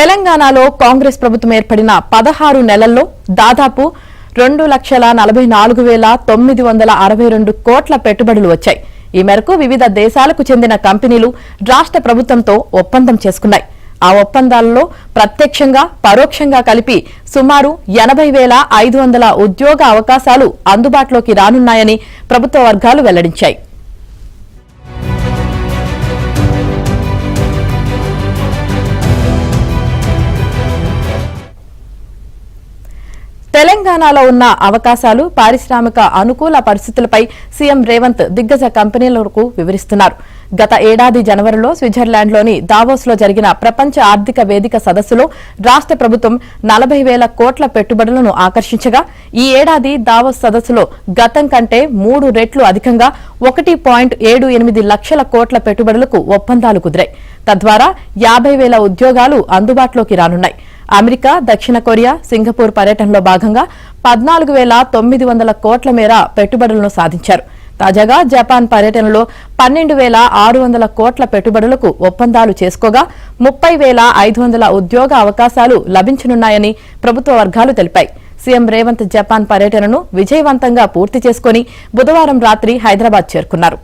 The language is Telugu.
తెలంగాణలో కాంగ్రెస్ ప్రభుత్వం ఏర్పడిన 16 నెలల్లో దాదాపు 2,44,962 కోట్ల పెట్టుబడులు వచ్చాయి. ఈ మేరకు వివిధ దేశాలకు చెందిన కంపెనీలు రాష్ట్ర ప్రభుత్వంతో ఒప్పందం చేసుకున్నాయి. ఆ ఒప్పందాలలో ప్రత్యక్షంగా పరోక్షంగా కలిపి సుమారు 80,500 ఉద్యోగ అవకాశాలు అందుబాటులోకి రానున్నాయని ప్రభుత్వ వర్గాలు వెల్లడించాయి. తెలంగాణలో ఉన్న అవకాశాలు, పారిశ్రామిక అనుకూల పరిస్థితులపై సీఎం రేవంత్ దిగ్గజ కంపెనీలకు వివరిస్తున్నారు. గత ఏడాది జనవరిలో స్విట్జర్లాండ్లోని దావోస్లో జరిగిన ప్రపంచ ఆర్థిక వేదిక సదస్సులో రాష్ట్ర ప్రభుత్వం 40,000 కోట్ల పెట్టుబడులను ఆకర్షించగా ఈ ఏడాది దావోస్ సదస్సులో గతం కంటే 3 రెట్లు అధికంగా 1.78 లక్షల కోట్ల పెట్టుబడులకు ఒప్పందాలు కుదిరాయి. తద్వారా 50,000 ఉద్యోగాలు అందుబాటులోకి రానున్నాయి. అమెరికా, దక్షిణ కొరియా, సింగపూర్ పర్యటనలో భాగంగా 14,900 కోట్ల మేర పెట్టుబడులను సాధించారు. తాజాగా జపాన్ పర్యటనలో 12,600 కోట్ల పెట్టుబడులకు ఒప్పందాలు చేసుకోగా 30,500 ఉద్యోగ అవకాశాలు లభించనున్నాయని ప్రభుత్వ వర్గాలు తెలిపాయి. సీఎం రేవంత్ జపాన్ పర్యటనను విజయవంతంగా పూర్తి చేసుకుని బుధవారం రాత్రి హైదరాబాద్ చేరుకున్నారు.